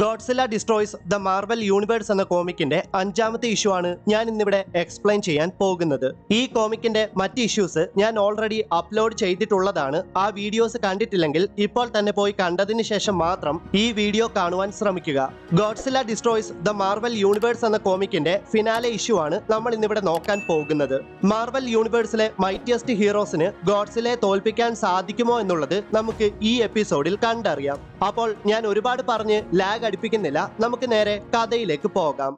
Godzilla destroys the Marvel universe എന്ന കോമിക്കിന്റെ 5ാമത്തെ issue ആണ് ഞാൻ ഇന്നിവിടെ എക്സ്പ്ലെയിൻ ചെയ്യാൻ പോകുന്നത്. ഈ കോമിക്കിന്റെ മറ്റ് ഇഷ്യൂസ് ഞാൻ ഓൾറെഡി അപ്ലോഡ് ചെയ്തിട്ടുള്ളതാണ്. ആ വീഡിയോസ് കണ്ടിട്ടില്ലെങ്കിൽ ഇപ്പോൾ തന്നെ പോയി കണ്ടതിന് ശേഷം മാത്രം ഈ വീഡിയോ കാണുവാൻ ശ്രമിക്കുക. Godzilla destroys the Marvel universe എന്ന കോമിക്കിന്റെ ഫിനാലെ ഇഷ്യൂ ആണ് നമ്മൾ ഇന്നിവിടെ നോക്കാൻ പോകുന്നത്. മാർവൽ യൂണിവേഴ്സിലെ മൈറ്റിയസ്റ്റ് ഹീറോസിന് ഗോഡ്സില്ലയെ തോൽപ്പിക്കാൻ സാധിക്കുമോ എന്നുള്ളത് നമുക്ക് ഈ എപ്പിസോഡിൽ കണ്ടറിയാം. അപ്പോൾ ഞാൻ ഒരുപാട് പറഞ്ഞ് ലാഗ് അടുപ്പിക്കുന്നില്ല, നമുക്ക് നേരെ കഥയിലേക്ക് പോകാം.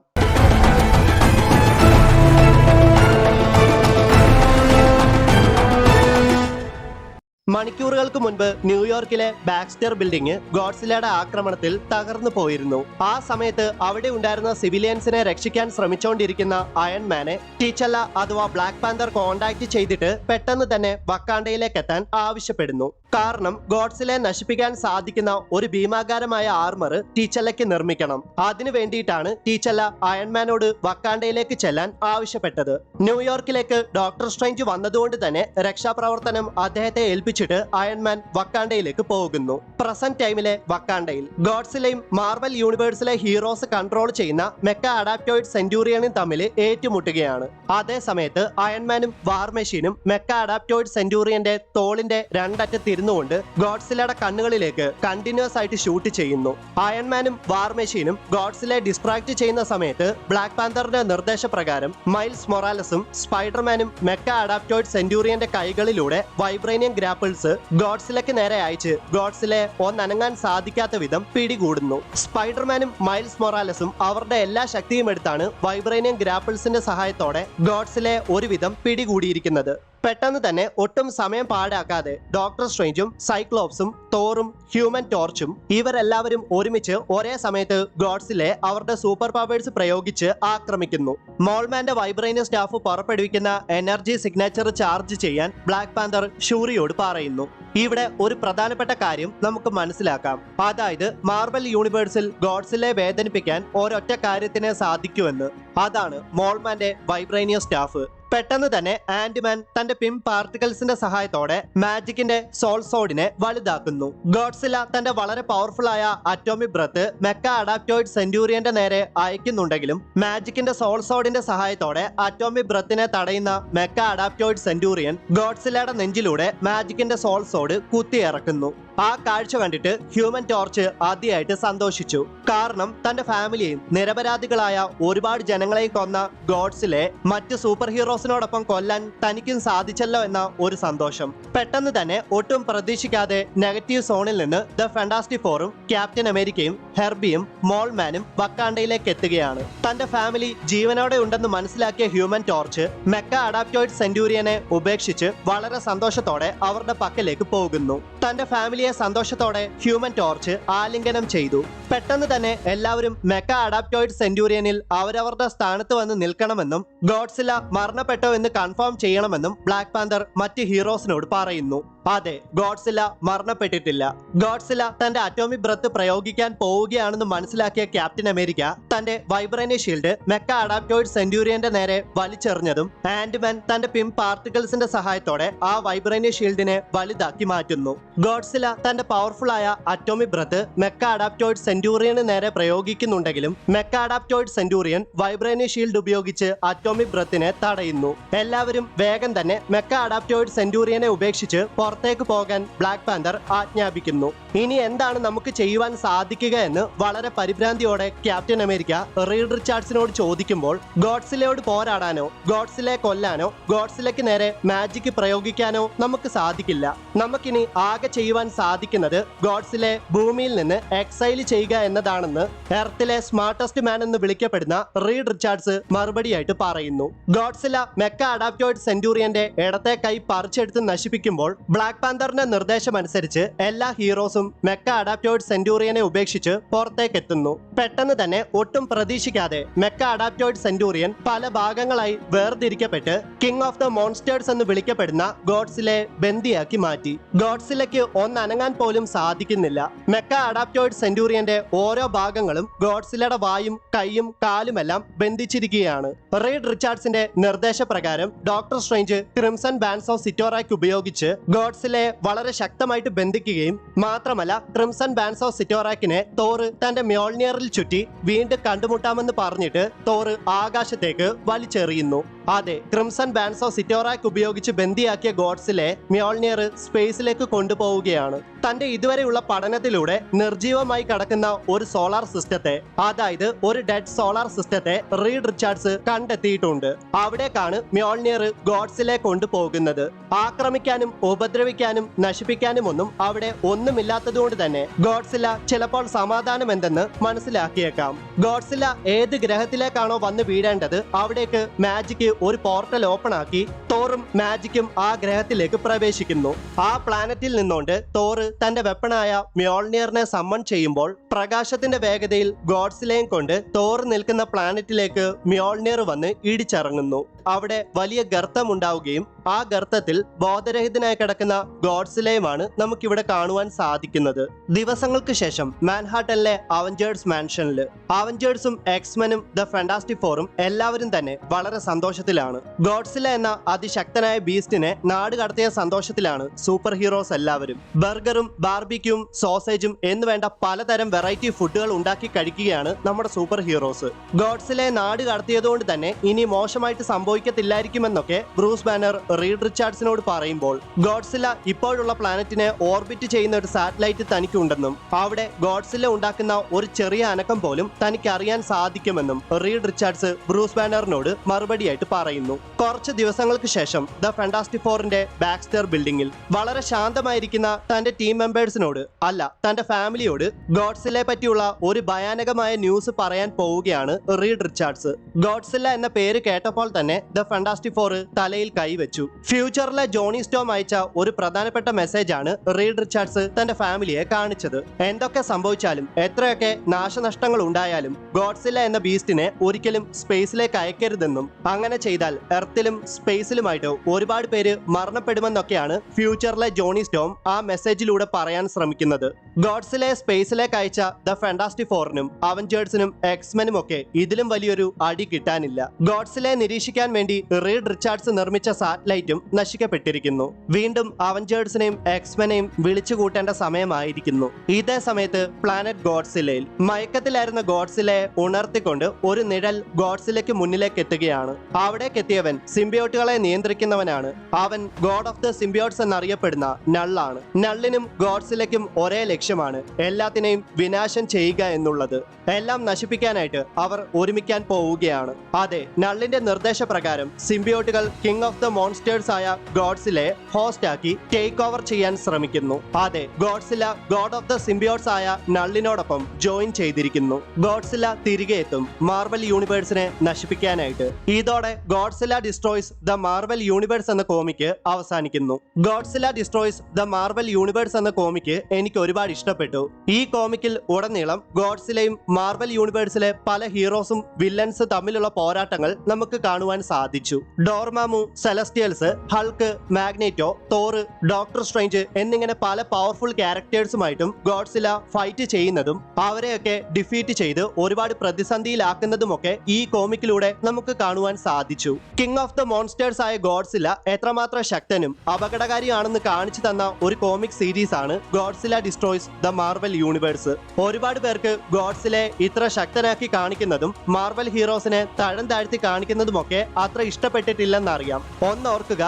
മണിക്കൂറുകൾക്ക് മുൻപ് ന്യൂയോർക്കിലെ ബാക്സ്റ്റർ ബിൽഡിംഗ് ഗോഡ്സില്ലയുടെ ആക്രമണത്തിൽ തകർന്നു പോയിരുന്നു. ആ സമയത്ത് അവിടെ ഉണ്ടായിരുന്ന സിവിലിയൻസിനെ രക്ഷിക്കാൻ ശ്രമിച്ചുകൊണ്ടിരിക്കുന്ന അയൺമാനെ ടീച്ചല്ല അഥവാ ബ്ലാക്ക് പാന്തർ കോണ്ടാക്ട് ചെയ്തിട്ട് പെട്ടെന്ന് തന്നെ വക്കാണ്ടയിലേക്ക് എത്താൻ ആവശ്യപ്പെടുന്നു. കാരണം ഗോഡ്സില്ലയെ നശിപ്പിക്കാൻ സാധിക്കുന്ന ഒരു ഭീമാകാരമായ ആർമർ ടീച്ചല്ലയ്ക്ക് നിർമ്മിക്കണം. അതിനു വേണ്ടിയിട്ടാണ് ടീച്ചല്ല അയൺമാനോട് വക്കാണ്ടയിലേക്ക് ചെല്ലാൻ ആവശ്യപ്പെട്ടത്. ന്യൂയോർക്കിലേക്ക് ഡോക്ടർ സ്ട്രേഞ്ച് വന്നതുകൊണ്ട് തന്നെ രക്ഷാപ്രവർത്തനം അദ്ദേഹത്തെ ഏൽപ്പിച്ചിട്ട് അയൺമാൻ വക്കാണ്ടയിലേക്ക് പോകുന്നു. പ്രസന്റ് ടൈമിലെ വക്കാണ്ടയിൽ ഗോഡ്സില്ലയും മാർവൽ യൂണിവേഴ്സിലെ ഹീറോസ് കൺട്രോൾ ചെയ്യുന്ന മെക്ക അഡാപ്റ്റോയിഡ് സെന്റൂറിയനും തമ്മിൽ ഏറ്റുമുട്ടുകയാണ്. അതേ സമയത്ത് അയൺമാനും വാർ മെഷീനും മെക്ക അഡാപ്റ്റോയിഡ് സെന്റൂറിയന്റെ തോളിന്റെ രണ്ടറ്റത്ത് കൊണ്ട് ഗോഡ്സില്ലയുടെ കണ്ണുകളിലേക്ക് കണ്ടിന്യൂസ് ആയിട്ട് ഷൂട്ട് ചെയ്യുന്നു. അയൺമാനും വാർ മെഷീനും ഗോഡ്സില്ലയെ ഡിസ്ട്രാക്ട് ചെയ്യുന്ന സമയത്ത് ബ്ലാക്ക് പാന്തറിന്റെ നിർദ്ദേശപ്രകാരം മൈൽസ് മൊറാലസും സ്പൈഡർമാനും മെക്ക അഡാപ്റ്റോയിഡ് സെന്റൂറിയന്റെ കൈകളിലൂടെ വൈബ്രേനിയം ഗ്രാപ്പിൾസ് ഗോഡ്സില്ലയ്ക്ക് നേരെ അയച്ച് ഗോഡ്സില്ലയെ ഒന്നനങ്ങാൻ സാധിക്കാത്ത വിധം പിടികൂടുന്നു. സ്പൈഡർമാനും മൈൽസ് മൊറാലസും അവരുടെ എല്ലാ ശക്തിയും എടുത്താണ് വൈബ്രേനിയം ഗ്രാപ്പിൾസിന്റെ സഹായത്തോടെ ഗോഡ്സില്ലയെ ഒരുവിധം പിടികൂടിയിരിക്കുന്നത്. പെട്ടെന്ന് തന്നെ ഒട്ടും സമയം പാഴാക്കാതെ ഡോക്ടർ സ്ട്രേഞ്ചും സൈക്ലോപ്സും തോറും ഹ്യൂമൻ ടോർച്ചും ഇവരെല്ലാവരും ഒരുമിച്ച് ഒരേ സമയത്ത് ഗോഡ്സില്ലയെ അവരുടെ സൂപ്പർ പവേഴ്സ് പ്രയോഗിച്ച് ആക്രമിക്കുന്നു. മോൾമാന്റെ വൈബ്രേനിയം സ്റ്റാഫ് പുറപ്പെടുവിക്കുന്ന എനർജി സിഗ്നേച്ചർ ചാർജ് ചെയ്യാൻ ബ്ലാക്ക് പാന്തർ ഷൂറിയോട് പറയുന്നു. ഇവിടെ ഒരു പ്രധാനപ്പെട്ട കാര്യം നമുക്ക് മനസ്സിലാക്കാം. അതായത് മാർവൽ യൂണിവേഴ്സിൽ ഗോഡ്സില്ലയെ വേദനിപ്പിക്കാൻ ഒരൊറ്റ കാര്യത്തിനെ സാധിക്കുമെന്ന്. അതാണ് മോൾമാന്റെ വൈബ്രേനിയം സ്റ്റാഫ്. പെട്ടെന്ന് തന്നെ ആന്റിമാൻ തന്റെ പിം പാർട്ടിക്കിൾസിന്റെ സഹായത്തോടെ മാജിക്കിന്റെ സോൾ സോഡിനെ വലുതാക്കുന്നു. ഗോഡ്സില്ല തന്റെ വളരെ പവർഫുൾ ആയ അറ്റോമിക് ബ്രത്ത് മെക്ക അഡാപ്റ്റോയിഡ് സെന്റൂറിയന്റെ നേരെ അയക്കുന്നുണ്ടെങ്കിലും മാജിക്കിന്റെ സോൾ സോഡിന്റെ സഹായത്തോടെ അറ്റോമിക് ബ്രത്തിനെ തടയുന്ന മെക്ക അഡാപ്റ്റോയിഡ് സെന്റൂറിയൻ ഗോഡ്സില്ലയുടെ നെഞ്ചിലൂടെ മാജിക്കിന്റെ സോൾ സോഡ് കുത്തിയിറക്കുന്നു. ആ കാഴ്ച കണ്ടിട്ട് ഹ്യൂമൻ ടോർച്ച് ആദ്യമായിട്ട് സന്തോഷിച്ചു. കാരണം തന്റെ ഫാമിലിയെയും നിരപരാധികളായ ഒരുപാട് ജനങ്ങളെയും കൊന്ന ഗോഡ്സില്ലയെ മറ്റ് സൂപ്പർ ഹീറോസിനോടൊപ്പം കൊല്ലാൻ തനിക്കും സാധിച്ചല്ലോ എന്ന ഒരു സന്തോഷം. പെട്ടെന്ന് തന്നെ ഒട്ടും പ്രതീക്ഷിക്കാതെ നെഗറ്റീവ് സോണിൽ നിന്ന് ദ ഫാന്റാസ്റ്റിക് ഫോറും ക്യാപ്റ്റൻ അമേരിക്കയും ഹെർബിയും മോൾമാനും വക്കാണ്ടയിലേക്ക് എത്തുകയാണ്. തന്റെ ഫാമിലി ജീവനോടെ ഉണ്ടെന്ന് മനസ്സിലാക്കിയ ഹ്യൂമൻ ടോർച്ച് മെക്ക അഡാപ്റ്റോയിഡ് സെന്റൂറിയനെ ഉപേക്ഷിച്ച് വളരെ സന്തോഷത്തോടെ അവരുടെ പക്കലേക്ക് പോകുന്നു. തന്റെ ഫാമിലിയെ സന്തോഷത്തോടെ ഹ്യൂമൻ ടോർച്ച് ആലിംഗനം ചെയ്തു. പെട്ടെന്ന് തന്നെ എല്ലാവരും മെക്ക അഡാപ്റ്റോയിഡ് സെന്റൂറിയനിൽ അവരവരുടെ സ്ഥാനത്ത് വന്ന് നിൽക്കണമെന്നും ഗോഡ്സില്ല മരണപ്പെട്ടോ എന്ന് കൺഫേം ചെയ്യണമെന്നും ബ്ലാക്ക് പാന്തർ മറ്റ് ഹീറോസിനോട് പറയുന്നു. അതെ, ഗോഡ്സില്ല മരണപ്പെട്ടിട്ടില്ല. ഗോഡ്സില്ല തന്റെ അറ്റോമിക് ബ്രത്ത് പ്രയോഗിക്കാൻ പോവുകയാണെന്ന് മനസ്സിലാക്കിയ ക്യാപ്റ്റൻ അമേരിക്ക തന്റെ വൈബ്രേനിയം ഷീൽഡ് മെക്ക അഡാപ്റ്റോയിഡ് സെന്റൂറിയന്റെ നേരെ വലിച്ചെറിഞ്ഞതും ആന്റിമാൻ തന്റെ പിം പാർട്ടിക്കിൾസിന്റെ സഹായത്തോടെ ആ വൈബ്രേനിയം ഷീൽഡിനെ വലുതാക്കി മാറ്റുന്നു. ഗോഡ്സില്ല തന്റെ പവർഫുൾ ആയ അറ്റോമിക് ബ്രത്ത് മെക്ക അഡാപ്റ്റോയിഡ് സെന്റൂറിയന് നേരെ പ്രയോഗിക്കുന്നുണ്ടെങ്കിലും മെക്ക അഡാപ്റ്റോയിഡ് സെന്റൂറിയൻ വൈബ്രേനിയം ഷീൽഡ് ഉപയോഗിച്ച് അറ്റോമിക് ബ്രത്തിനെ തടയുന്നു. എല്ലാവരും വേഗം തന്നെ മെക്ക അഡാപ്റ്റോയിഡ് സെന്റൂറിയനെ ഉപേക്ഷിച്ച് പുറത്തേക്ക് പോകാൻ ബ്ലാക്ക് പാന്തർ ആജ്ഞാപിക്കുന്നു. ഇനി എന്താണ് നമുക്ക് ചെയ്യുവാൻ സാധിക്കുക എന്ന് വളരെ പരിഭ്രാന്തിയോടെ ക്യാപ്റ്റൻ അമേരിക്ക റീഡ് റിച്ചാർഡ്സിനോട് ചോദിക്കുമ്പോൾ ഗോഡ്സില്ലയോട് പോരാടാനോ ഗോഡ്സില്ലയെ കൊല്ലാനോ ഗോഡ്സില്ലയ്ക്ക് നേരെ മാജിക് പ്രയോഗിക്കാനോ നമുക്ക് സാധിക്കില്ല. നമുക്കിനി ആകെ ചെയ്യുവാൻ സാധിക്കുന്നത് ഗോഡ്സില്ലയെ ഭൂമിയിൽ നിന്ന് എക്സൈൽ ചെയ്യുക എന്നതാണെന്ന് എർത്തിലെ സ്മാർട്ടസ്റ്റ് മാൻ എന്ന് വിളിക്കപ്പെടുന്ന റീഡ് റിച്ചാർഡ്സ് മറുപടിയായിട്ട് പറയുന്നു. ഗോഡ്സില്ല മെക്ക അഡാപ്റ്റോയിഡ് സെന്റൂറിയന്റെ ഇടത്തെ കൈ പറിച്ചെടുത്ത് നശിപ്പിക്കുമ്പോൾ ബ്ലാക്ക് പാന്തറിന്റെ നിർദ്ദേശമനുസരിച്ച് എല്ലാ ഹീറോസും മെക്ക അഡാപ്റ്റോയിഡ് സെന്റൂറിയനെ ഉപേക്ഷിച്ച് പുറത്തേക്ക് എത്തുന്നു. പെട്ടെന്ന് തന്നെ ഒട്ടും പ്രതീക്ഷിക്കാതെ മെക്ക അഡാപ്റ്റോയിഡ് സെന്റൂറിയൻ പല ഭാഗങ്ങളായി വേർതിരിക്കപ്പെട്ട് കിങ് ഓഫ് ദ മോൺസ്റ്റേഴ്സ് എന്ന് വിളിക്കപ്പെടുന്ന ഗോഡ്സില്ലയെ ബന്ദിയാക്കി മാറ്റി. ഗോഡ്സില്ലയ്ക്ക് ഒന്നനങ്ങാൻ പോലും സാധിക്കുന്നില്ല. മെക്ക അഡാപ്റ്റോയിഡ് സെന്റൂറിയന്റെ ഓരോ ഭാഗങ്ങളും ഗോഡ്സില്ലയുടെ വായും കൈയും കാലുമെല്ലാം ബന്ധിച്ചിരിക്കുകയാണ്. റീഡ് റിച്ചാർഡ്സിന്റെ നിർദ്ദേശപ്രകാരം doctor strange crimson bands of Cyttorak ഉപയോഗിച്ച് ഗോഡ്സില്ല ഗോഡ്സിലെ വളരെ ശക്തമായിട്ട് ബന്ധിക്കുകയും മാത്രമല്ല ക്രിംസൺ ബാൻസ് ഓഫ് സിറ്റോറാക്കിനെ തോർ തന്റെ മ്യോൾനിയറിൽ ചുറ്റി വീണ്ടും കണ്ടുമുട്ടാമെന്ന് പറഞ്ഞിട്ട് തോർ ആകാശത്തേക്ക് വലിച്ചെറിയുന്നു. അതെ, ക്രിംസൺ ബാൻസ് ഓഫ് സിറ്റോറാക്ക് ഉപയോഗിച്ച് ബന്ദിയാക്കിയ ഗോഡ്സിലെ മ്യോൾനിയർ സ്പേസിലേക്ക് കൊണ്ടുപോവുകയാണ്. തന്റെ ഇതുവരെയുള്ള പഠനത്തിലൂടെ നിർജീവമായി കിടക്കുന്ന ഒരു സോളാർ സിസ്റ്റത്തെ, അതായത് ഒരു ഡെഡ് സോളാർ സിസ്റ്റത്തെ റീഡ് റിച്ചാർഡ്സ് കണ്ടെത്തിയിട്ടുണ്ട്. അവിടേക്കാണ് മ്യോൾനിയർ ഗോഡ്സിലെ കൊണ്ടുപോകുന്നത്. ആക്രമിക്കാനും ഉപദ്രവിക്കാനും നശിപ്പിക്കാനും ഒന്നും അവിടെ ഒന്നുമില്ലാത്തതുകൊണ്ട് തന്നെ ഗോഡ്സില ചിലപ്പോൾ സമാധാനം എന്തെന്ന് മനസ്സിലാക്കിയേക്കാം. ഗോഡ്സില ഏത് ഗ്രഹത്തിലേക്കാണോ വന്ന് വീഴേണ്ടത് അവിടേക്ക് മാജിക് ഒരു പോർട്ടൽ ഓപ്പൺ ആക്കി തോറും മാജിക്കും ആ ഗ്രഹത്തിലേക്ക് പ്രവേശിക്കുന്നു. ആ പ്ലാനറ്റിൽ നിന്നുകൊണ്ട് തോർ തന്റെ വെപ്പണായ മ്യോൾനിയറിനെ സമ്മൺ ചെയ്യുമ്പോൾ പ്രകാശത്തിന്റെ വേഗതയിൽ ഗോഡ്സിലയും കൊണ്ട് തോർ നിൽക്കുന്ന പ്ലാനറ്റിലേക്ക് മ്യോൾനിയർ വന്ന് ഇടിച്ചിറങ്ങുന്നു. അവിടെ വലിയ ഗർത്തം ഉണ്ടാവുകയും ആ ഗർത്തത്തിൽ ബോധരഹിതനായി കിടക്കുന്ന ഗോഡ്സിലയുമാണ് നമുക്കിവിടെ കാണുവാൻ സാധിക്കുന്നത്. ദിവസങ്ങൾക്ക് ശേഷം മാൻഹാട്ടനിലെ അവഞ്ചേഴ്സ് മാൻഷനിൽ അവഞ്ചേഴ്സും എക്സ്മെനും ദ ഫാന്റാസ്റ്റിക് ഫോറും എല്ലാവരും തന്നെ വളരെ സന്തോഷത്തിലാണ്. ഗോഡ്സില എന്ന അതിശക്തനായ ബീസ്റ്റിനെ നാട് കടത്തിയ സന്തോഷത്തിലാണ് സൂപ്പർ ഹീറോസ് എല്ലാവരും. ബർഗറും ബാർബിക്യൂം സോസേജും എന്ന് വേണ്ട പലതരം വെറൈറ്റി ഫുഡുകൾ ഉണ്ടാക്കി കഴിക്കുകയാണ് നമ്മുടെ സൂപ്പർ ഹീറോസ്. ഗോഡ്സിലെ നാട് കടത്തിയതുകൊണ്ട് തന്നെ ഇനി മോശമായിട്ട് സംഭവിക്കത്തില്ലായിരിക്കുമെന്നൊക്കെ ബ്രൂസ് ബാനർ റീഡ് റിച്ചാർഡ്സിനോട് പറയുമ്പോൾ ഗോഡ്സില ഇപ്പോഴുള്ള പ്ലാനറ്റിനെ ഓർബിറ്റ് ചെയ്യുന്ന ഒരു സാറ്റലൈറ്റ് തനിക്കുണ്ടെന്നും അവിടെ ഗോഡ്സില ഉണ്ടാക്കുന്ന ഒരു ചെറിയ അനക്കം പോലും തനിക്ക് അറിയാൻ സാധിക്കുമെന്നും റീഡ് റിച്ചാർഡ്സ് ബ്രൂസ് ബാനറിനോട് മറുപടിയായിട്ട് പറയുന്നു. കുറച്ച് ദിവസങ്ങൾക്ക് ശേഷം ദ ഫാന്റാസ്റ്റിക് ഫോറിന്റെ ബാക്സ്റ്റർ ബിൽഡിംഗിൽ വളരെ ശാന്തമായിരിക്കുന്ന തന്റെ ടീം മെമ്പേഴ്സിനോട്, അല്ല തന്റെ ഫാമിലിയോട് ഗോഡ്സിലെ പറ്റിയുള്ള ഒരു ഭയാനകമായ ന്യൂസ് പറയാൻ പോവുകയാണ് റീഡ് റിച്ചാർഡ്സ്. ഗോഡ്സില എന്ന പേര് കേട്ടപ്പോൾ തന്നെ ദ ഫാന്റാസ്റ്റിക് ഫോർ തലയിൽ കൈവച്ചു. ഫ്യൂച്ചറിലെ ജോണി സ്റ്റോം അയച്ച ഒരു പ്രധാനപ്പെട്ട മെസ്സേജ് ആണ് റീഡ് റിച്ചാർഡ്സ് തന്റെ ഫാമിലിയെ കാണിച്ചത്. എന്തൊക്കെ സംഭവിച്ചാലും എത്രയൊക്കെ നാശനഷ്ടങ്ങൾ ഉണ്ടായാലും ഗോഡ്സില എന്ന ബീസ്റ്റിനെ ഒരിക്കലും സ്പേസിലേക്ക് അയക്കരുതെന്നും അങ്ങനെ ചെയ്താൽ എർത്തിലും സ്പേസിലുമായിട്ട് ഒരുപാട് പേര് മരണപ്പെടുമെന്നൊക്കെയാണ് ഫ്യൂച്ചറിലെ ജോണി സ്റ്റോം ആ മെസ്സേജിലൂടെ പറയാൻ ശ്രമിക്കുന്നത്. ഗോഡ്സിലെ സ്പേസിലേക്ക് അയച്ച ദ ഫാന്റാസ്റ്റിക് ഫോറിനും അവഞ്ചേഴ്സിനും എക്സ്മെനും ഒക്കെ ഇതിലും വലിയൊരു അടി കിട്ടാനില്ല. ഗോഡ്സിലെ നിരീക്ഷിക്കാൻ വേണ്ടി റീഡ് റിച്ചാർഡ്സ് നിർമ്മിച്ച സാറ്റലൈറ്റും നശിക്കപ്പെട്ടിരിക്കുന്നു. വീണ്ടും അവഞ്ചേഴ്സിനെയും എക്സ്മെനെയും വിളിച്ചു കൂട്ടേണ്ട സമയമായിരിക്കുന്നു. ഇതേ സമയത്ത് പ്ലാനറ്റ് ഗോഡ്സിലയിൽ മയക്കത്തിലായിരുന്ന ഗോഡ്സിലയെ ഉണർത്തിക്കൊണ്ട് ഒരു നിഴൽ ഗോഡ്സിലയ്ക്ക് മുന്നിലേക്ക് എത്തുകയാണ്. അവിടേക്ക് എത്തിയവൻ സിംബിയോട്ടുകളെ നിയന്ത്രിക്കുന്നവനാണ്. അവൻ ഗോഡ് ഓഫ് ദ സിംബിയോട്ട്സ് എന്നറിയപ്പെടുന്ന നള്ളാണ്. നള്ളിനും ഗോഡ്സിലയ്ക്കും ഒരേ ലക്ഷ്യമാണ്, എല്ലാത്തിനെയും വിനാശം ചെയ്യുക എന്നുള്ളത്. എല്ലാം നശിപ്പിക്കാനായിട്ട് അവർ ഒരുമിക്കാൻ പോവുകയാണ്. അതെ, നള്ളിന്റെ നിർദ്ദേശപ്രകാരം സിംബിയോട്ടുകൾ കിങ് ഓഫ് ദ മോൺസ്റ്റേഴ്സ് ആയ ഗോഡ്സിലെ ഹോസ്റ്റ് ആക്കി ടേക്ക് ഓവർ ചെയ്യാൻ ശ്രമിക്കുന്നു. അതെ, ഗോഡ്സില ഗോഡ് ഓഫ് ദ സിംബിയോട്ട്സ് ആയ നള്ളിനോടൊപ്പം ജോയിൻ ചെയ്തിരിക്കുന്നു. ഗോഡ്സില തിരികെ എത്തും മാർവൽ യൂണിവേഴ്സിനെ നശിപ്പിക്കാനായിട്ട്. ഇതോടെ ഗോഡ്സില ഡിസ്ട്രോയ്സ് ദ മാർവൽ യൂണിവേഴ്സ് എന്ന കോമിക്ക് അവസാനിക്കുന്നു. ഗോഡ്സില ഡിസ്ട്രോയ്സ് ദ മാർവൽ യൂണിവേഴ്സ് എന്ന കോമിക്ക് എനിക്ക് ഒരുപാട് ഇഷ്ടപ്പെട്ടു. ഈ കോമിക്കിൽ ഉടനീളം ഗോഡ്സിലയും മാർവൽ യൂണിവേഴ്സിലെ പല ഹീറോസും വില്ലൻസ് തമ്മിലുള്ള പോരാട്ടങ്ങൾ നമുക്ക് കാണുവാൻ സാധിച്ചു. ഡോർമാമു, സെലസ്റ്റിയൽസ്, ഹൾക്ക്, മാഗ്നേറ്റോ, തോർ, ഡോക്ടർ സ്ട്രേഞ്ച് എന്നിങ്ങനെ പല പവർഫുൾ ക്യാരക്ടേഴ്സുമായിട്ടും ഗോഡ്സില ഫൈറ്റ് ചെയ്യുന്നതും അവരെയൊക്കെ ഡിഫീറ്റ് ചെയ്ത് ഒരുപാട് പ്രതിസന്ധിയിലാക്കുന്നതുമൊക്കെ ഈ കോമിക്കിലൂടെ നമുക്ക് കാണുവാൻ സാധിച്ചു. കിങ് ഓഫ് ദ മോൺസ്റ്റേഴ്സ് ആയ ഗോഡ്സില എത്രമാത്രം ശക്തനും അപകടകാരിയാണെന്ന് കാണിച്ചു തന്ന ഒരു കോമിക് സീരീസ് ആണ് ഗോഡ്സില ഡിസ്ട്രോയ്സ് ദ മാർവൽ യൂണിവേഴ്സ്. ഒരുപാട് പേർക്ക് ഗോഡ്സിലെ ഇത്ര ശക്തനാക്കി കാണിക്കുന്നതും മാർവൽ ഹീറോസിനെ തഴം താഴ്ത്തി കാണിക്കുന്നതുമൊക്കെ അത്ര ഇഷ്ടപ്പെട്ടിട്ടില്ലെന്നറിയാം. ഒന്നോർക്കുക,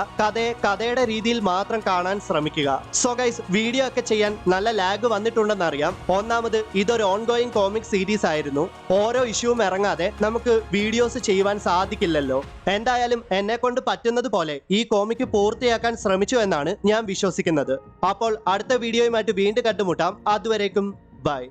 കഥയുടെ രീതിയിൽ മാത്രം കാണാൻ ശ്രമിക്കുക. സോ ഗൈസ്, വീഡിയോ ഒക്കെ ചെയ്യാൻ നല്ല ലാഗ് വന്നിട്ടുണ്ടെന്നറിയാം. ഒന്നാമത് ഇതൊരു ഓൺഗോയിങ് കോമിക് സീരീസ് ആയിരുന്നു. ഓരോ ഇഷ്യൂവും ഇറങ്ങാതെ നമുക്ക് വീഡിയോസ് ചെയ്യുവാൻ സാധിക്കില്ലല്ലോ. എന്തായാലും എന്നെ കൊണ്ട് പറ്റുന്നത് പോലെ ഈ കോമിക്ക് പൂർത്തിയാക്കാൻ ശ്രമിച്ചു എന്നാണ് ഞാൻ വിശ്വസിക്കുന്നത്. അപ്പോൾ അടുത്ത വീഡിയോയുമായിട്ട് വീണ്ടും കണ്ടുമുട്ടാം. അതുവരേക്കും ബൈ.